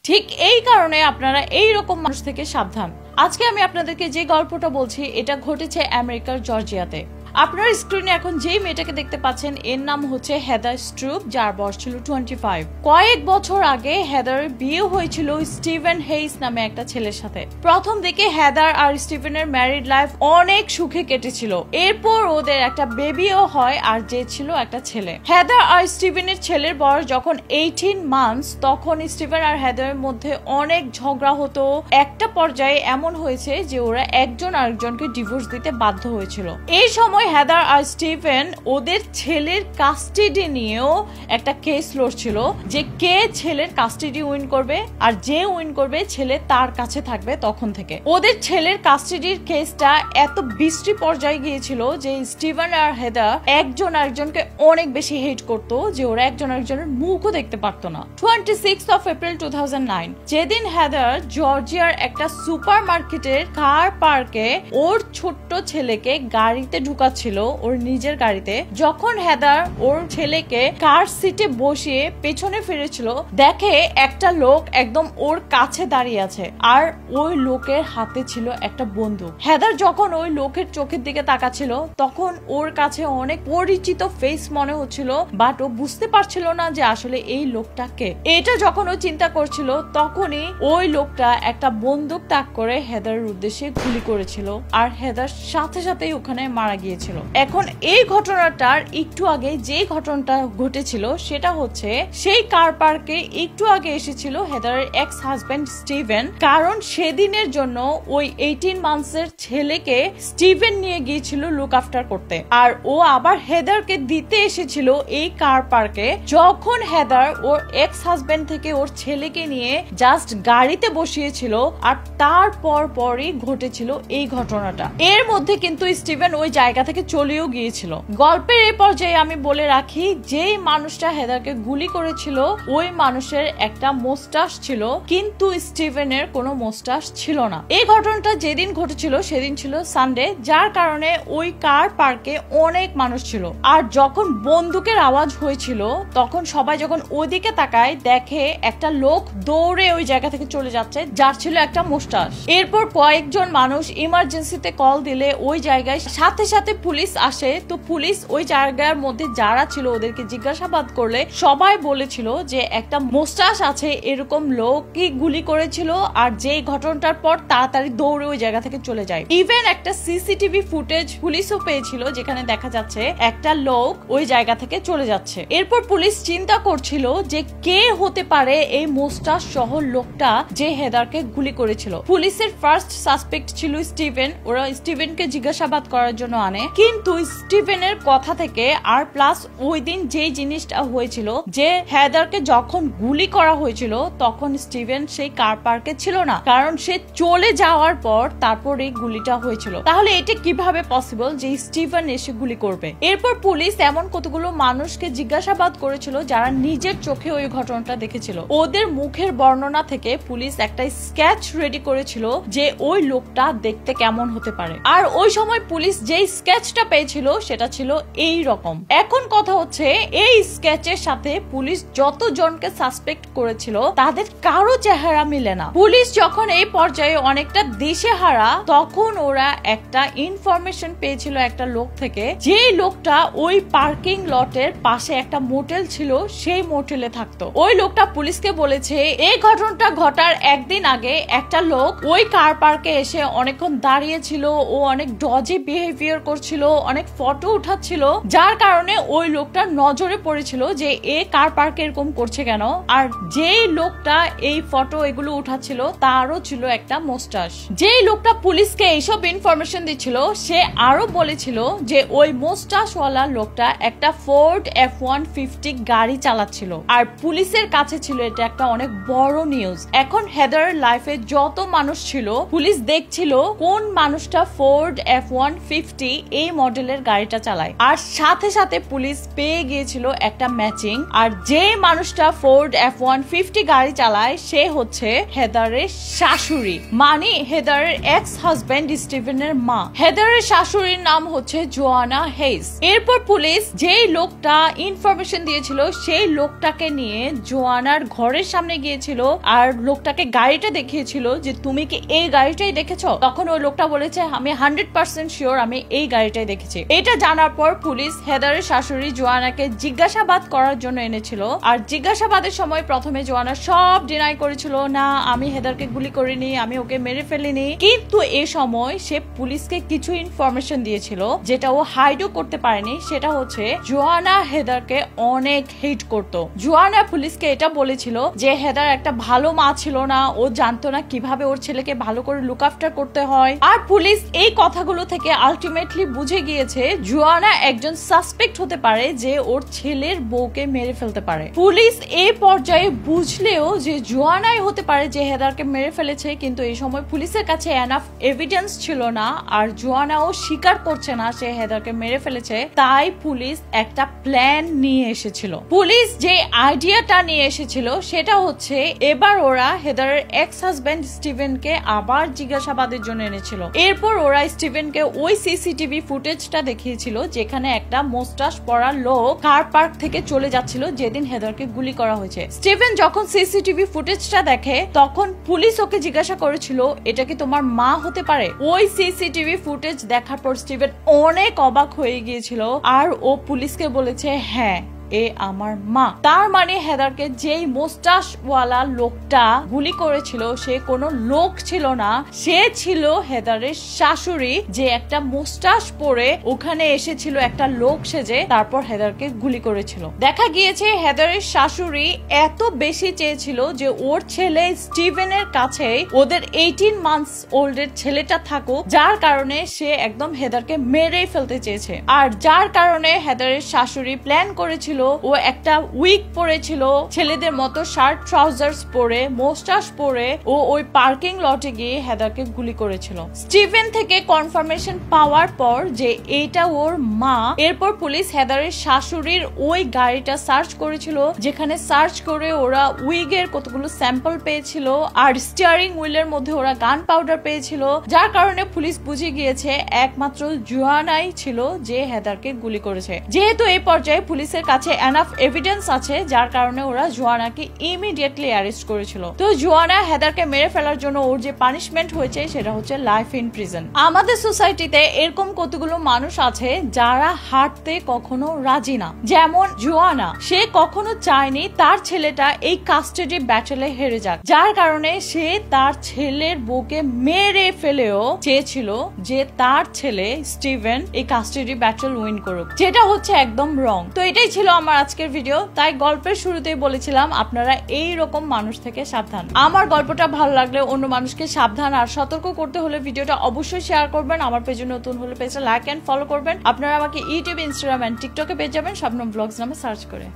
ঠিক এই কারণে আপনারা এই রকম মানুষ থেকে সাবধান। আজকে আমি আপনাদেরকে যে গল্পটা বলছি এটা ঘটেছে আমেরিকার জর্জিয়াতে। আপনার স্ক্রিনে এখন যেই মেয়েটাকে দেখতে পাচ্ছেন এর নাম হচ্ছে হেদার স্ট্রুপ, যার বয়স ছিল 25। কয়েক বছর আগে হেদারের বিয়ে হয়েছিল স্টিভেন হেইস নামে একটা ছেলের সাথে। প্রথম দিকে হেদার আর স্টিভেনের ম্যারিড লাইফ অনেক সুখে কেটেছিল। এরপর ওদের একটা বেবিও হয়, আর যে ছিল একটা ছেলে। হেদার আর স্টিভেনের ছেলের বয়স যখন 18 মান্থস, তখন স্টিভেন আর হেদারের মধ্যে অনেক ঝগড়া হতো। একটা পর্যায়ে এমন হয়েছে যে ওরা একজন আরেকজনকে ডিভোর্স দিতে বাধ্য হয়েছিল। এই সময় হেদার আর স্টিভেন ওদের ছেলের কাস্টাডি নিয়েও একটা কেস লড়ছিল যে কে ছেলের কাস্টাডি উইন করবে, আর যে উইন করবে ছেলে তার কাছে থাকবে। তখন থেকে ওদের ছেলের কাস্টাডির কেসটা এত বিশ্রী পর্যায়ে গিয়েছিল যে স্টিভেন আর হেদার একজন আরেকজনকে অনেক বেশি হেট করতো, যে ওরা একজন আরেকজনের মুখও দেখতে পারতো না। 26 এপ্রিল 2009 যেদিন হেদার জর্জিয়ার একটা সুপার মার্কেটের কার পার্কে ওর ছোট্ট ছেলেকে গাড়িতে ঢুকাচ্ছিল, ওর নিজের গাড়িতে, যখন হেদার ওর ছেলেকে কার সিটে বসিয়ে পেছনে ফিরেছিল, দেখে একটা লোক একদম ওর কাছে দাঁড়িয়ে আছে, আর ওই লোকের হাতে ছিল একটা বন্দুক। হেদার যখন ওই লোকের চোখের দিকে তাকাচ্ছিল, তখন ওর কাছে অনেক পরিচিত ফেস মনে হচ্ছিল, বাট ও বুঝতে পারছিল না যে আসলে এই লোকটা কে। এটা যখন ও চিন্তা করছিল, তখনই ওই লোকটা একটা বন্দুক তাক করে হেদারের উদ্দেশ্যে গুলি করেছিল, আর হেদার সাথে সাথেই ওখানে মারা গিয়েছিল। এখন এই ঘটনাটার একটু আগে যে ঘটনাটা ঘটেছিল সেটা হচ্ছে সেই কার পার্কে একটু আগে এসেছিল হেদারের এক্স হাজবেন্ড স্টিভেন, কারণ সেদিনের জন্য ওই 18 মান্থসের ছেলেকে স্টিভেন নিয়ে গিয়েছিল লুক আফটার করতে, আর ও আবার হেদারকে দিতে এসেছিল এই কার পার্কে। যখন হেদার ওর এক্স হাজবেন্ড থেকে ওর ছেলেকে নিয়ে জাস্ট গাড়িতে বসিয়েছিল, আর তারপর পরই ঘটেছিল এই ঘটনাটা। এর মধ্যে কিন্তু স্টিভেন ওই জায়গা থেকে চলেও গিয়েছিল। গল্পের এই পর্যায়ে আমি বলে রাখি, যেই মানুষটা হেদারকে গুলি করেছিল ওই মানুষের একটা মোস্টাস ছিল, কিন্তু স্টিভেনের কোনো মোস্টাস ছিল না। এই ঘটনাটা যেদিন ঘটেছিল সেদিন ছিল সানডে, যার কারণে ওই কার পার্কে অনেক মানুষ ছিল। আর যখন বন্দুকের আওয়াজ হয়েছিল, তখন সবাই যখন ওইদিকে তাকায়, দেখে একটা লোক দৌড়ে ওই জায়গা থেকে চলে যাচ্ছে, যার ছিল একটা মোস্টাস। এরপর কয়েকজন মানুষ ইমার্জেন্সিতে কল দিলে ওই জায়গায় সাথে সাথে পুলিশ আসে। তো পুলিশ ওই জায়গার মধ্যে যারা ছিল ওদেরকে জিজ্ঞাসাবাদ করলে সবাই বলেছিল যে একটা মোস্টাস আছে এরকম লোকই গুলি করেছিল, আর যেই ঘটনাটার পর তাড়াতাড়ি দৌড়ে ওই জায়গা থেকে চলে যায়। ইভেন একটা সিসিটিভি ফুটেজ পুলিশও পেয়েছিল, যেখানে দেখা যাচ্ছে একটা লোক ওই জায়গা থেকে চলে যাচ্ছে। এরপর পুলিশ চিন্তা করছিল যে কে হতে পারে এই মোস্টাস সহ লোকটা যে হেদারকে গুলি করেছিল। পুলিশের ফার্স্ট সাসপেক্ট ছিল স্টিভেন। ওরা স্টিভেনকে জিজ্ঞাসাবাদ করার জন্য আনে, কিন্তু স্টিভেনের কথা থেকে আর প্লাস ওই দিন যেই জিনিসটা হয়েছিল যে হেদারকে যখন গুলি করা হয়েছিল, তখন স্টিভেন সেই কার পার্কে ছিল না, কারণ সে চলে যাওয়ার পর তারপর এই গুলিটা হয়েছিল। তাহলে এটা কিভাবে পসিবল যে স্টিভেন এসে গুলি করবে? এরপর পুলিশ এমন কতগুলো মানুষকে জিজ্ঞাসাবাদ করেছিল যারা নিজের চোখে ওই ঘটনাটা দেখেছিল। ওদের মুখের বর্ণনা থেকে পুলিশ একটা স্কেচ রেডি করেছিল যে ওই লোকটা দেখতে কেমন হতে পারে। আর ওই সময় পুলিশ যেই স্কেচটা পেয়েছিল সেটা ছিল এই রকম। এখন কথা হচ্ছে, এই স্কেচের সাথে পুলিশ যতজনকে সাসপেক্ট করেছিল তাদের কারো চেহারা মিলে না। পুলিশ যখন এই পর্যায়ে অনেকটা দিশেহারা, তখন ওরা একটা ইনফরমেশন পেয়েছিল একটা লোক থেকে, যে লোকটা ওই পার্কিং লটের পাশে একটা মোটেল ছিল, সেই মোটেলে থাকতো। ওই লোকটা পুলিশকে বলেছে এই ঘটনাটা ঘটার একদিন আগে একটা লোক ওই কার পার্কে এসে অনেকক্ষণ দাঁড়িয়েছিল, ও অনেক ডজি বিহেভিয়ার করছিল, অনেক ফটো উঠাচ্ছিল, যার কারণে ওই লোকটা নজরে পড়েছিল যে এ কার পার্কে এরকম করছে কেন। আর যেই লোকটা এই ফটো এগুলো উঠাচ্ছিল তারও ছিল একটা মোস্টাস। যেই লোকটা পুলিশকে এইসব ইনফরমেশন দিচ্ছিল সে আরো বলেছিল যে ওই মোস্টাসওয়ালা লোকটা একটা ফোর্ড F-150 গাড়ি চালাচ্ছিল, আর পুলিশের কাছে ছিল এটা একটা অনেক বড় নিউজ। এখন হেদারের লাইফে যত মানুষ ছিল পুলিশ দেখছিল কোন মানুষটা ফোর্ড F-150 এই মডেলের গাড়িটা চালায়। আর সাথে সাথে পুলিশ পেয়ে গিয়েছিল একটা ম্যাচিং, আর যে মানুষটা ফোর্ড F-150 গাড়ি চালায় সে হচ্ছে হেদারের শাশুড়ি, মানে হেদারের এক্স হাজবেন্ড স্টিভেনের মা। হেদারের শাশুড়ির নাম হচ্ছে জোয়ানা হেইস। এরপর পুলিশ যেই লোকটা ইনফরমেশন দিয়েছিল সেই লোকটাকে নিয়ে জোয়ানার ঘরের সামনে গিয়েছিল আর লোকটাকে গাড়িটা দেখিয়েছিল যে তুমি কি এই গাড়িটাই দেখেছো। তখন ওই লোকটা বলেছে আমি 100% শিওর আমি এই গাড়িটাই দেখেছি। এটা জানার পর পুলিশ হেদারের শাশুড়ি জোয়ানাকে জিজ্ঞাসাবাদ করার জন্য এনেছিল। আর জিজ্ঞাসাবাদের সময় প্রথমে জোয়ানা সব ডিনাই করেছিল, না আমি হেদারকে গুলি করিনি, আমি ওকে মেরে ফেলিনি। কিন্তু এই সময় সে পুলিশকে কিছু ইনফরমেশন দিয়েছিল যেটা ও হাইডও করতে পারেনি। সেটা হচ্ছে জোয়ানা হেদারকে অনেক হেট করতো। জোয়ানা পুলিশকে এটা বলেছিল যে হেদার একটা ভালো মা ছিল না, ও জানতো না কিভাবে ওর ছেলেকে ভালো করে লুক আফটার করতে হয়। আর পুলিশ এই কথাগুলো থেকে আলটিমেটলি বুঝে গিয়েছে জোয়ানা একজন সাসপেক্ট হতে পারে যে ওর ছেলের বউকে মেরে ফেলতে পারে। পুলিশ এই পর্যায়ে বুঝলেও যে জোয়ানাই হতে পারে যে হেদারকে মেরে ফেলেছে, কিন্তু এই সময় পুলিশের কাছে এনাফ এভিডেন্স ছিল না আর জোয়ানাও স্বীকার করছে না সে হেদারকে মেরে ফেলেছে। তাই পুলিশ একটা প্ল্যান নিয়ে এসেছিল। পুলিশ যে আইডিয়াটা নিয়ে এসেছিল সেটা হচ্ছে এবার ওরা হেদারের এক্স হাজবেন্ড স্টিভেনকে আবার জিজ্ঞাসাবাদের জন্য এনেছিল। এরপর ওরা স্টিভেনকে ওই সিসিটিভি ফুটেজটা দেখিয়েছিল যেখানে একটা মোস্টাচ পরা লোক কার পার্ক থেকে চলে যাচ্ছিল যেদিন হেদারকে গুলি করা হয়েছে। স্টিভেন যখন সিসিটিভি ফুটেজটা দেখে তখন পুলিশ ওকে জিজ্ঞাসা করেছিল এটা কি তোমার মা হতে পারে। ওই সিসিটিভি ফুটেজ দেখার পর স্টিভেন অনেক অবাক হয়ে গিয়েছিল আর ও পুলিশকে বলেছে হ্যাঁ এ আমার মা। তার মানে হেদারকে যেই মোস্টাচ ওয়ালা লোকটা গুলি করেছিল সে কোনো লোক ছিল না, সে ছিল হেদারের শাশুড়ি যে একটা মোস্টাচ পরে ওখানে এসেছিল একটা লোক সেজে, তারপর হেদারকে গুলি করেছিল। দেখা গিয়েছে হেদারের শাশুড়ি এত বেশি চেয়েছিল যে ওর ছেলে স্টিভেনের কাছে ওদের 18 মান্থস ওল্ডের ছেলেটা থাকুক, যার কারণে সে একদম হেদারকে মেরেই ফেলতে চেয়েছে। আর যার কারণে হেদারের শাশুড়ি প্ল্যান করেছিল ও একটা উইক পরেছিল ছেলেদের মতো শার্ট ট্রাউজার্স পরে মোস্টাচ পরে ও ওই পার্কিং লটে গিয়ে হেদারকে গুলি করেছিল। স্টিভেন থেকে কনফার্মেশন পাওয়ার পর যে এটা ওর মা, এরপর পুলিশ হেদারের শাশুড়ির ওই গাড়িটা সার্চ করেছিল, যেখানে সার্চ করে ওরা উইগের কতগুলো স্যাম্পল পেয়েছিল আর স্টিয়ারিং হুইলের মধ্যে ওরা গান পাউডার পেয়েছিল, যার কারণে পুলিশ বুঝে গিয়েছে একমাত্র জোয়ানাই ছিল যে হেদারকে গুলি করেছে। যেহেতু এই পর্যায়ে পুলিশের কাছে এনাফ এভিডেন্স আছে যার কারণে ওরা জোয়ানাকে ইমিডিয়েটলি অ্যারেস্ট করেছিল। তো জোয়ানা হেদারকে মেরে ফেলার জন্য ওর যে পানিশমেন্ট হয়েছে সেটা হচ্ছে লাইফ ইন প্রিজন। আমাদের সোসাইটিতে এরকম কতগুলো মানুষ আছে যারা হাঁটতে কখনো রাজি না, যেমন জোয়ানা। সে কখনো চায়নি তার ছেলেটা এই কাস্টাডি ব্যাটলে হেরে যাক, যার কারণে সে তার ছেলের বউকে মেরে ফেলেও চেয়েছিল যে তার ছেলে স্টিভেন এই কাস্টাডি ব্যাটল উইন করুক, যেটা হচ্ছে একদম রং। তো এটাই ছিল আমার আজকের ভিডিও। তাই গল্পের শুরুতেই বলেছিলাম আপনারা এই রকম মানুষ থেকে সাবধান। আমার গল্পটা ভালো লাগলে অন্য মানুষকে সাবধান আর সতর্ক করতে হলে ভিডিওটা অবশ্যই শেয়ার করবেন। আমার পেজে নতুন হলে পেজটা লাইক এন্ড ফলো করবেন। আপনারা আমাকে ইউটিউব, ইনস্টাগ্রাম এন্ড টিকটকে পেয়ে যাবেন শবনম ব্লগস নামে সার্চ করে।